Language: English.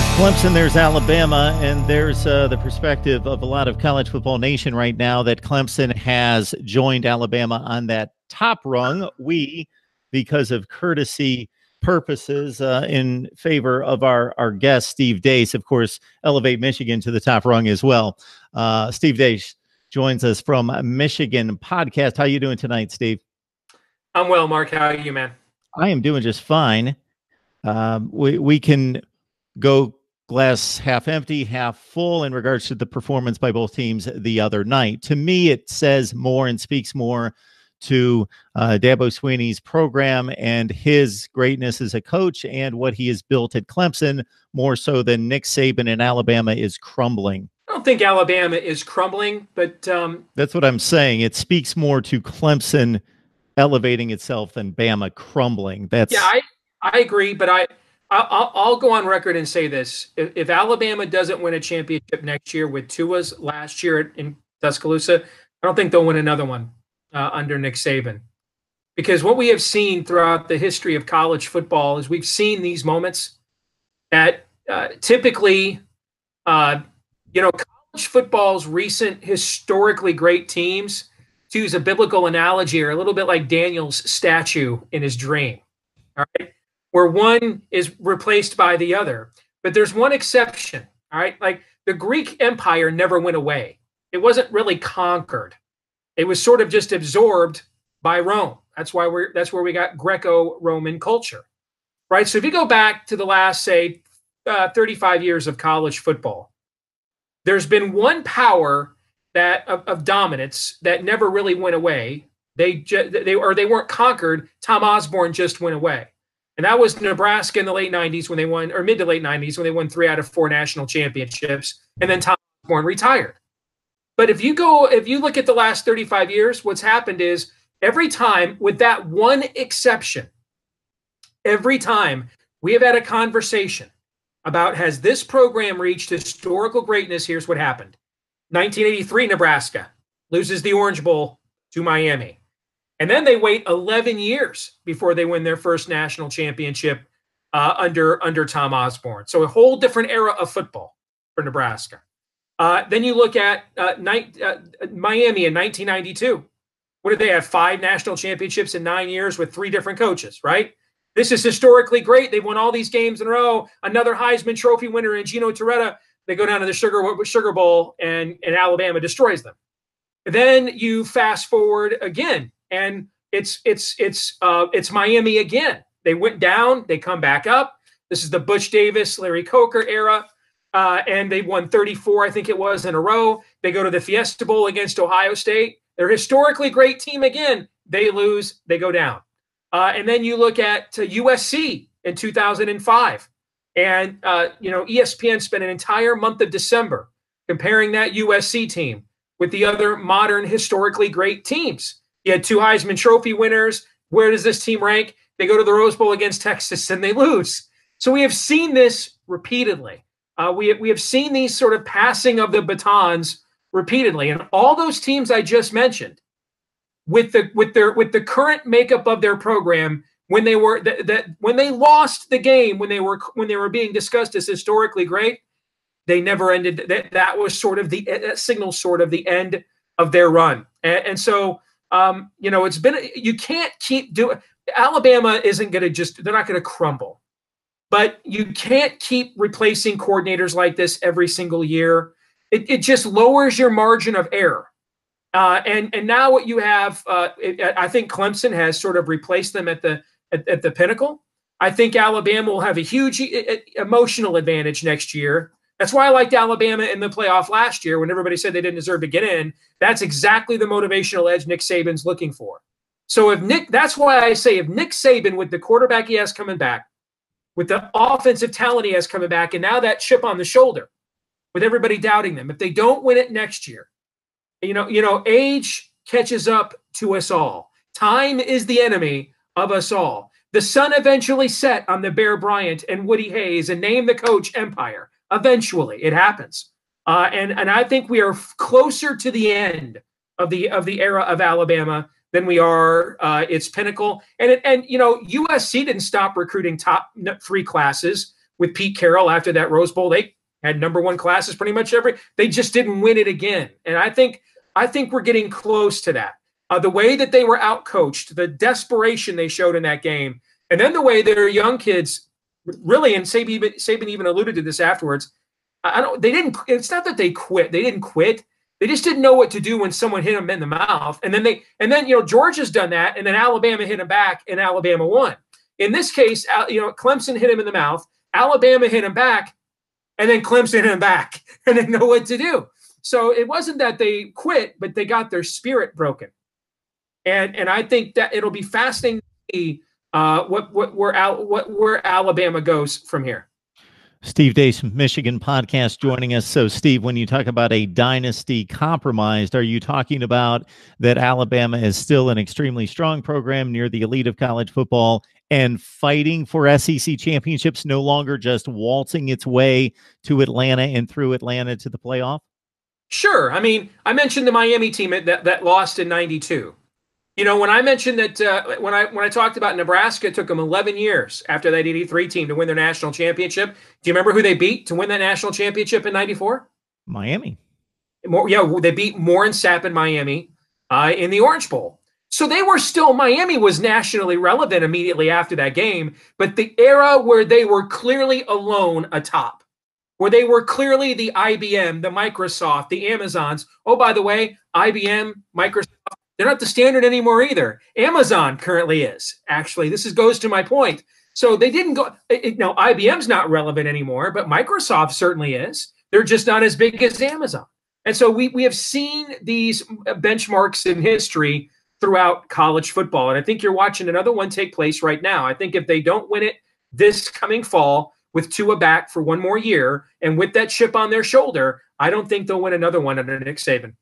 There's Clemson, there's Alabama, and there's the perspective of a lot of college football nation right now that Clemson has joined Alabama on that top rung. We, because of courtesy purposes, in favor of our guest, Steve Deace, of course, elevate Michigan to the top rung as well. Steve Deace joins us from Michigan Podcast. How you doing tonight, Steve? I'm well, Mark. How are you, man? I am doing just fine. We can go glass half empty, half full in regards to the performance by both teams the other night. To me, it says more and speaks more to Dabo Swinney's program and his greatness as a coach and what he has built at Clemson, more so than Nick Saban in Alabama is crumbling. I don't think Alabama is crumbling, but that's what I'm saying. It speaks more to Clemson elevating itself than Bama crumbling. That's I agree, but I'll go on record and say this. If Alabama doesn't win a championship next year with Tua's last year in Tuscaloosa, I don't think they'll win another one under Nick Saban. Because what we have seen throughout the history of college football is we've seen these moments that typically, college football's recent historically great teams, to use a biblical analogy, are a little bit like Daniel's statue in his dream. All right. Where one is replaced by the other. But there's one exception, all right? Like the Greek Empire never went away. It wasn't really conquered. It was sort of just absorbed by Rome. That's where we got Greco-Roman culture, right? So if you go back to the last, say, 35 years of college football, there's been one power of dominance that never really went away. They weren't conquered. Tom Osborne just went away. And that was Nebraska in the late 90s when they won, or mid to late 90s when they won 3 out of 4 national championships. And then Tom Osborne retired. But if you look at the last 35 years, what's happened is every time, with that one exception, every time we have had a conversation about, has this program reached historical greatness? Here's what happened. 1983, Nebraska loses the Orange Bowl to Miami. And then they wait 11 years before they win their first national championship under Tom Osborne. So a whole different era of football for Nebraska. Then you look at Miami in 1992. What did they have? 5 national championships in 9 years with 3 different coaches, right? This is historically great. They've won all these games in a row. Another Heisman Trophy winner in Gino Torretta. They go down to the Sugar Bowl and Alabama destroys them. Then you fast forward again. And it's Miami again. They went down, they come back up. This is the Butch Davis, Larry Coker era, and they won 34, I think it was, in a row. They go to the Fiesta Bowl against Ohio State. They're a historically great team again. They lose, they go down. And then you look at USC in 2005, and ESPN spent an entire month of December comparing that USC team with the other modern historically great teams. You had 2 Heisman Trophy winners. Where does this team rank? They go to the Rose Bowl against Texas and they lose. So we have seen this repeatedly. We have seen these sort of passing of the batons repeatedly. And all those teams I just mentioned, with the current makeup of their program, when they lost the game, when they were being discussed as historically great, they never ended. That was sort of that signal sort of the end of their run. And so. It's been, you can't keep doing, Alabama isn't going to they're not going to crumble, but you can't keep replacing coordinators like this every single year. It just lowers your margin of error. And now what you have, I think Clemson has sort of replaced them at the pinnacle. I think Alabama will have a huge emotional advantage next year. That's why I liked Alabama in the playoff last year when everybody said they didn't deserve to get in. That's exactly the motivational edge Nick Saban's looking for. So that's why I say if Nick Saban, with the quarterback he has coming back, with the offensive talent he has coming back, and now that chip on the shoulder with everybody doubting them, if they don't win it next year, age catches up to us all. Time is the enemy of us all. The sun eventually set on the Bear Bryant and Woody Hayes and name the coach empire. Eventually, it happens, and I think we are closer to the end of the era of Alabama than we are its pinnacle. And USC didn't stop recruiting top 3 classes with Pete Carroll after that Rose Bowl. They had #1 classes pretty much they just didn't win it again. And I think we're getting close to that. The way that they were outcoached, the desperation they showed in that game, and then the way their young kids really, and Saban even alluded to this afterwards. It's not that they quit. They didn't quit. They just didn't know what to do when someone hit them in the mouth. And then Georgia's done that, and then Alabama hit them back, and Alabama won. In this case, Clemson hit him in the mouth, Alabama hit him back, and then Clemson hit him back, and they know what to do. So it wasn't that they quit, but they got their spirit broken. And I think that it'll be fascinating to see where Alabama goes from here. Steve Deace, Michigan Podcast, joining us. So, Steve, when you talk about a dynasty compromised, are you talking about that Alabama is still an extremely strong program near the elite of college football and fighting for SEC championships, no longer just waltzing its way to Atlanta and through Atlanta to the playoff? Sure. I mean, I mentioned the Miami team that lost in '92. When I mentioned that when I talked about Nebraska, it took them 11 years after that '83 team to win their national championship. Do you remember who they beat to win that national championship in '94? Miami. They beat Warren Sapp in Miami in the Orange Bowl. So Miami was nationally relevant immediately after that game, but the era where they were clearly alone atop, where they were clearly the IBM, the Microsoft, the Amazons. Oh, by the way, IBM, Microsoft, they're not the standard anymore either. Amazon currently is. Actually, goes to my point. So they didn't go. Now, IBM's not relevant anymore, but Microsoft certainly is. They're just not as big as Amazon. And so we have seen these benchmarks in history throughout college football. And I think you're watching another one take place right now. I think if they don't win it this coming fall with Tua back for one more year and with that chip on their shoulder, I don't think they'll win another one under Nick Saban.